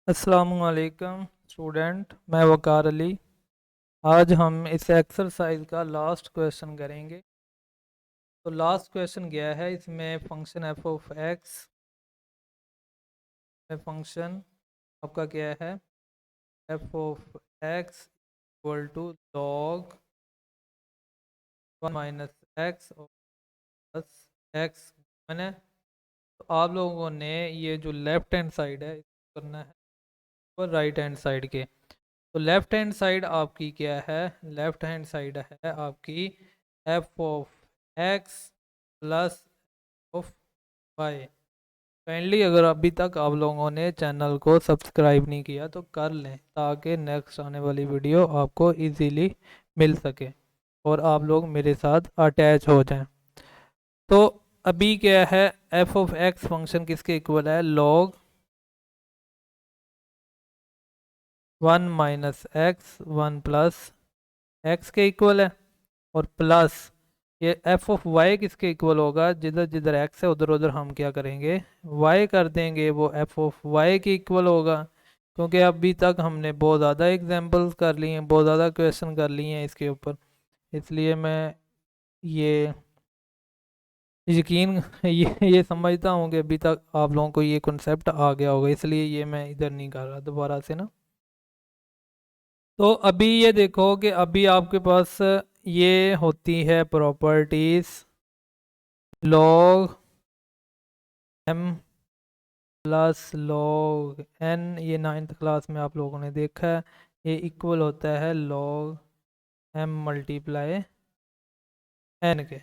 अस्सलामुअलैकुम स्टूडेंट, मैं वकार अली। आज हम इस एक्सरसाइज का लास्ट क्वेश्चन करेंगे। तो लास्ट क्वेश्चन गया है, इसमें फंक्शन एफ ऑफ एक्स में फंक्शन आपका क्या है, F of X equal to log 1 minus X और प्लस एक्स मैंने। तो आप लोगों ने ये जो लेफ्ट हैंड साइड है इसको करना है और राइट हैंड साइड के। तो लेफ्ट हैंड साइड आपकी क्या है, लेफ्ट हैंड साइड है आपकी F of X plus of Y. Kindly अगर अभी तक आप लोगों ने चैनल को सब्सक्राइब नहीं किया तो कर लें, ताकि नेक्स्ट आने वाली वीडियो आपको इजीली मिल सके और आप लोग मेरे साथ अटैच हो जाएं। तो अभी क्या है, एफ ऑफ एक्स फंक्शन किसके इक्वल है, log 1 minus x 1 plus x के इक्वल है। और प्लस ये एफ ऑफ वाई किसके इक्वल होगा, जिधर जिधर एक्स है उधर उधर हम क्या करेंगे, वाई कर देंगे, वो एफ ऑफ वाई के इक्वल होगा। क्योंकि अभी तक हमने बहुत ज़्यादा एग्जांपल्स कर लिए हैं, बहुत ज़्यादा क्वेश्चन कर लिए हैं इसके ऊपर, इसलिए मैं ये यकीन ये समझता हूँ कि अभी तक आप लोगों को ये कॉन्सेप्ट आ गया होगा, इसलिए ये मैं इधर नहीं कर रहा दोबारा से ना। तो अभी ये देखो कि अभी आपके पास ये होती है properties log m plus log n, ये 9th क्लास में आप लोगों ने देखा है। ये इक्वल होता है log m मल्टीप्लाई n के,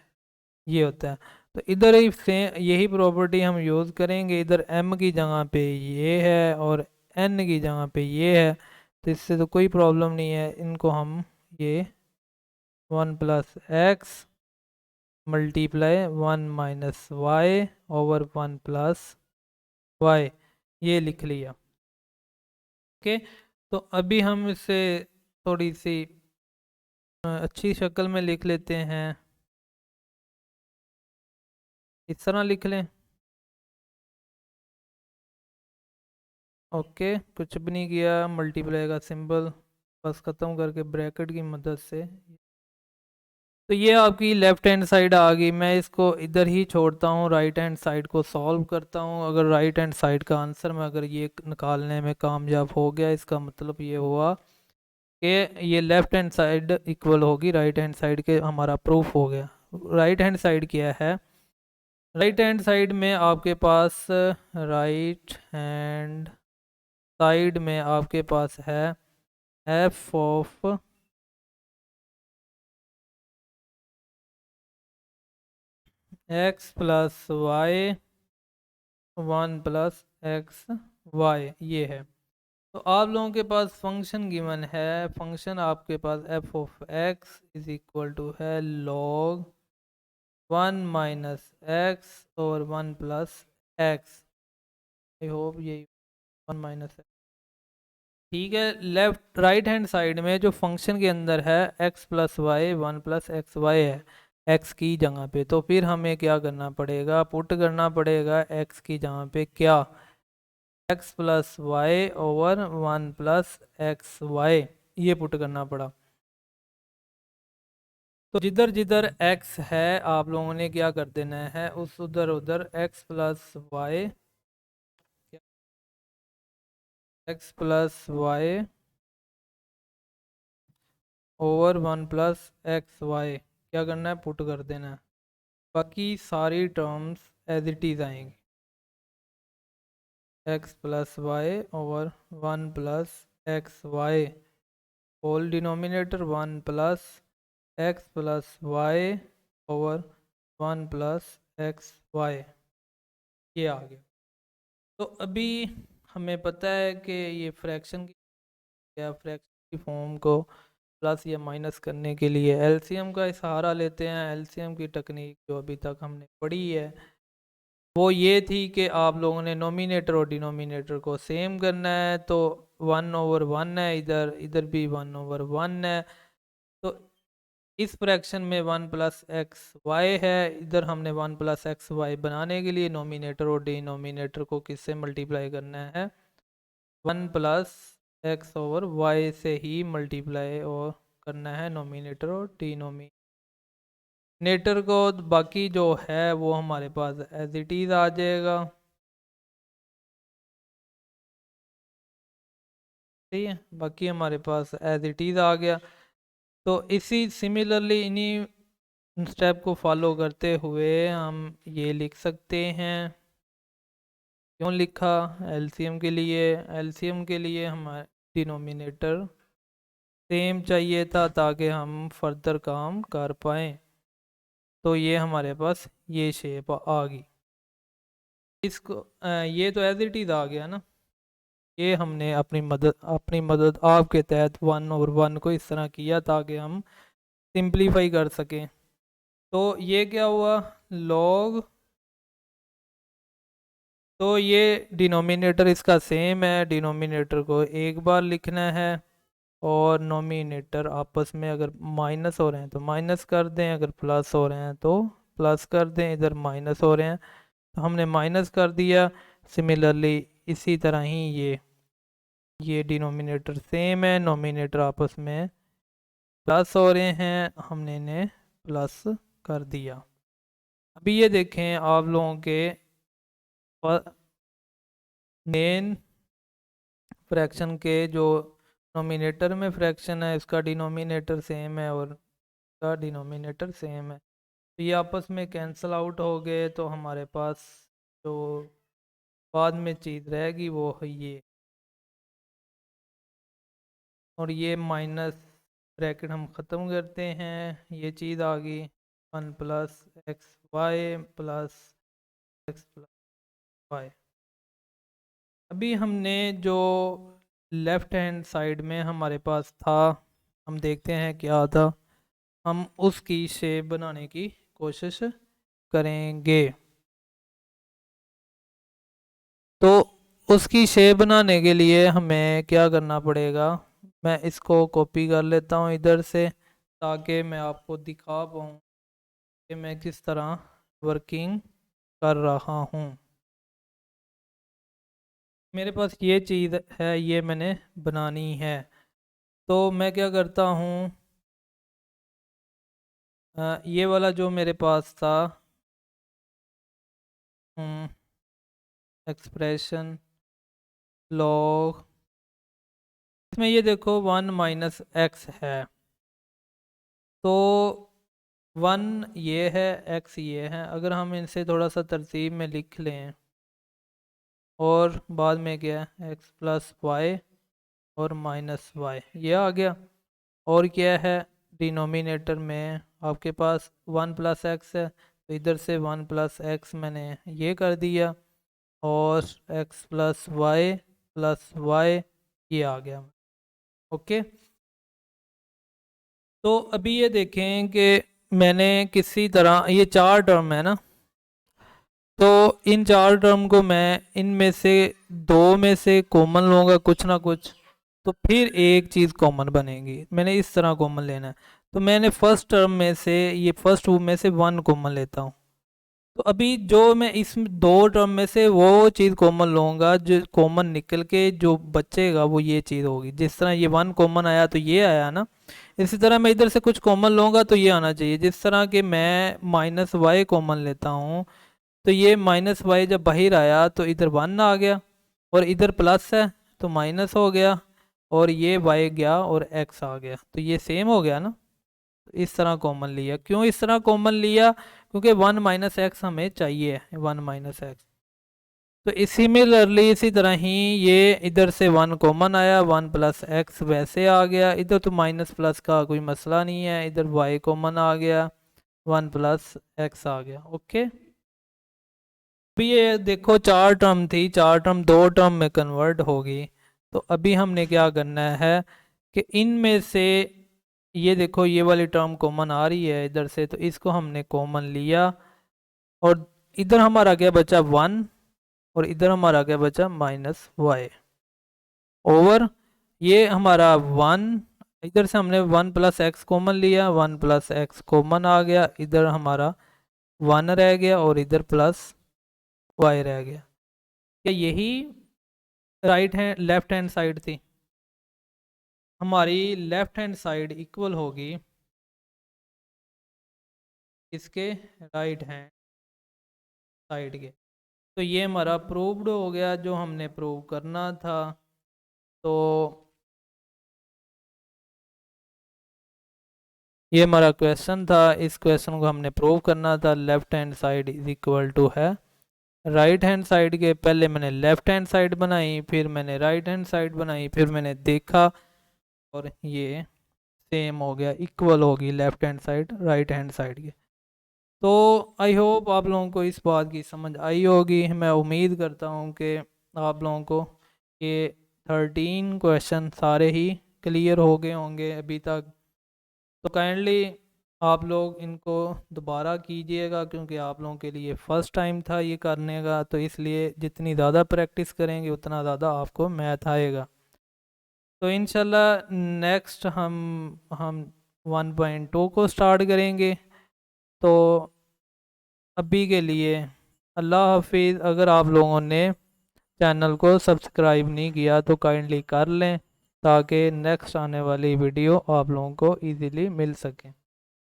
ये होता है। तो इधर ही से यही प्रॉपर्टी हम यूज़ करेंगे, इधर m की जगह पे ये है और n की जगह पे ये है। तो इससे तो कोई प्रॉब्लम नहीं है, इनको हम ये 1 plus X multiply 1 minus Y over 1 plus Y, ये लिख लिया। ओके, तो अभी हम इसे थोड़ी सी अच्छी शक्ल में लिख लेते हैं, इस तरह लिख लें। ओके, कुछ भी नहीं किया, मल्टीप्लाई का सिंबल बस ख़त्म करके ब्रैकेट की मदद से। तो ये आपकी लेफ्ट हैंड साइड आ गई, मैं इसको इधर ही छोड़ता हूँ, राइट हैंड साइड को सॉल्व करता हूँ। अगर राइट हैंड साइड का आंसर में अगर ये निकालने में कामयाब हो गया, इसका मतलब ये हुआ कि ये लेफ्ट हैंड साइड इक्वल होगी राइट हैंड साइड के, हमारा प्रूफ हो गया। राइट हैंड साइड क्या है, राइट हैंड साइड में आपके पास राइट हैंड साइड में आपके पास है F of X plus Y 1 plus X Y, ये है। तो आप लोगों के पास फंक्शन गिवन है, फंक्शन आपके पास F of X is equal to है लॉग 1 माइनस एक्स और 1 प्लस एक्स। आई होप ये 1 माइनस, ठीक है। लेफ्ट राइट हैंड साइड में जो फंक्शन के अंदर है X plus Y 1 plus X Y है एक्स की जगह पे, तो फिर हमें क्या करना पड़ेगा, पुट करना पड़ेगा एक्स की जगह पे क्या, X plus Y over 1 plus X Y, ये पुट करना पड़ा। तो जिधर जिधर एक्स है आप लोगों ने क्या कर देना है, उस उधर उधर X plus Y, X plus Y over 1 plus X Y क्या करना है, पुट कर देना है। बाकी सारी टर्म्स एज इट इज़ आएंगी, X plus Y over 1 plus X Y, whole denominator 1 plus X plus Y over 1 plus X Y, ये आ गया। तो अभी हमें पता है कि ये फ्रैक्शन की, या फ्रैक्शन की फॉर्म को प्लस या माइनस करने के लिए एलसीएम का सहारा लेते हैं। एलसीएम की टेक्निक जो अभी तक हमने पढ़ी है वो ये थी कि आप लोगों ने नोमिनेटर और डिनोमिनेटर को सेम करना है। तो 1/1 है, इधर इधर भी 1/1 है। तो इस फ्रैक्शन में 1 प्लस एक्स वाई है, इधर हमने 1 प्लस एक्स वाई बनाने के लिए नोमिनेटर और डिनोमिनेटर को किससे मल्टीप्लाई करना है, 1 प्लस एक्स ओवर वाई से ही मल्टीप्लाई और करना है नोमिनेटर और डिनोमिनेटर को। बाकी जो है वो हमारे पास एज इट इज़ आ जाएगा। ठीक है, बाकी हमारे पास एज इट इज़ आ गया। तो इसी सिमिलरली इन्हीं स्टेप को फॉलो करते हुए हम ये लिख सकते हैं। क्यों लिखा? एलसीएम के लिए। एलसीएम के लिए हमारे डिनोमिनेटर सेम चाहिए था ताकि हम फर्दर काम कर पाएँ। तो ये हमारे पास ये शेप आ गई। इसको ये तो एज इट इज़ आ गया ना। ये हमने अपनी मदद आपके तहत 1/1 को इस तरह किया ताकि हम सिंप्लीफाई कर सकें। तो ये क्या हुआ? लॉग। तो ये डिनोमिनेटर इसका सेम है, डिनोमिनेटर को एक बार लिखना है और नोमिनेटर आपस में अगर माइनस हो रहे हैं तो माइनस कर दें, अगर प्लस हो रहे हैं तो प्लस कर दें। इधर माइनस हो रहे हैं तो हमने माइनस कर दिया। सिमिलरली इसी तरह ही ये डिनोमिनेटर सेम है, नोमिनेटर आपस में प्लस हो रहे हैं, हमने इन्हें प्लस कर दिया। अभी ये देखें आप लोगों के मेन फ्रैक्शन के जो नोमिनेटर में फ्रैक्शन है इसका डिनोमिनेटर सेम है और इसका डिनोमिनेटर सेम है। तो ये आपस में कैंसिल आउट हो गए। तो हमारे पास जो बाद में चीज़ रहेगी वो है ये, और ये माइनस ब्रैकेट हम ख़त्म करते हैं। ये चीज़ आ गई 1 plus X Y plus X plus Y. अभी हमने जो लेफ़्ट हैंड साइड में हमारे पास था, हम देखते हैं क्या था। हम उसकी शेप बनाने की कोशिश करेंगे। तो उसकी शेप बनाने के लिए हमें क्या करना पड़ेगा? मैं इसको कॉपी कर लेता हूँ इधर से ताकि मैं आपको दिखा पाऊँ कि मैं किस तरह वर्किंग कर रहा हूँ। मेरे पास ये चीज़ है, ये मैंने बनानी है। तो मैं क्या करता हूँ, ये वाला जो मेरे पास था एक्सप्रेशन लॉग, इसमें ये देखो 1 माइनस एक्स है। तो 1 ये है, एक्स ये है। अगर हम इनसे थोड़ा सा तरतीब में लिख लें और बाद में क्या है एक्स प्लस वाई और माइनस वाई, ये आ गया। और क्या है डिनोमिनेटर में आपके पास 1 प्लस एक्स है तो इधर से 1 प्लस एक्स मैंने ये कर दिया और x+y ये आ गया। ओके, तो अभी ये देखें कि मैंने किसी तरह, ये 4 टर्म है ना, तो इन 4 टर्म को मैं इनमें से 2 में से कॉमन लूँगा कुछ ना कुछ, तो फिर एक चीज़ कॉमन बनेगी। मैंने इस तरह कॉमन लेना है। तो मैंने फर्स्ट टर्म में से, ये फर्स्ट में से 1 कॉमन लेता हूँ। तो अभी जो मैं इस 2 टर्म में से वो चीज़ कॉमन लूँगा, जो कॉमन निकल के जो बचेगा वो ये चीज़ होगी। जिस तरह ये 1 कॉमन आया तो ये आया ना, इसी तरह मैं इधर से कुछ कॉमन लूँगा तो ये आना चाहिए। जिस तरह कि मैं माइनस वाई कॉमन लेता हूँ तो ये माइनस वाई जब बाहर आया तो इधर 1 आ गया और इधर प्लस है तो माइनस हो गया और ये वाई गया और एक्स आ गया, तो ये सेम हो गया ना। इस तरह कॉमन लिया। क्यों इस तरह कॉमन लिया? क्योंकि 1 माइनस एक्स हमें चाहिए, 1 माइनस एक्स। तो सिमिलरली इसी तरह ही ये इधर से 1 कॉमन आया, 1 प्लस एक्स वैसे आ गया। इधर तो माइनस प्लस का कोई मसला नहीं है, इधर वाई कॉमन आ गया, 1 प्लस एक्स आ गया। ओके, अभी ये देखो 4 टर्म थी, 4 टर्म 2 टर्म में कन्वर्ट होगी। तो अभी हमने क्या करना है कि इनमें से ये देखो ये वाली टर्म कॉमन आ रही है इधर से, तो इसको हमने कॉमन लिया और इधर हमारा क्या बचा 1 और इधर हमारा क्या बचा माइनस वाई ओवर ये हमारा 1। इधर से हमने 1 प्लस एक्स कॉमन लिया, 1 प्लस एक्स कॉमन आ गया, इधर हमारा 1 रह गया और इधर प्लस वाई रह गया। क्या यही लेफ्ट हैंड साइड थी, हमारी लेफ्ट हैंड साइड इक्वल होगी इसके राइट हैंड साइड के। तो ये हमारा प्रूव्ड हो गया जो हमने प्रूव करना था। तो ये हमारा क्वेश्चन था, इस क्वेश्चन को हमने प्रूव करना था। Left hand side is equal to है राइट हैंड साइड के। पहले मैंने लेफ्ट हैंड साइड बनाई, फिर मैंने राइट हैंड साइड बनाई, फिर मैंने देखा और ये सेम हो गया, इक्वल होगी left hand side right hand side के। तो आई होप आप लोगों को इस बात की समझ आई होगी। मैं उम्मीद करता हूँ कि आप लोगों को ये 13 क्वेश्चन सारे ही क्लियर हो गए होंगे अभी तक। तो काइंडली आप लोग इनको दोबारा कीजिएगा, क्योंकि आप लोगों के लिए फ़र्स्ट टाइम था ये करने का। तो इसलिए जितनी ज़्यादा प्रैक्टिस करेंगे उतना ज़्यादा आपको मैथ आएगा। तो इंशाल्लाह नेक्स्ट हम 1.2 को स्टार्ट करेंगे। तो अभी के लिए अल्लाह हाफिज़। अगर आप लोगों ने चैनल को सब्सक्राइब नहीं किया तो काइंडली कर लें, ताकि नेक्स्ट आने वाली वीडियो आप लोगों को इजीली मिल सके।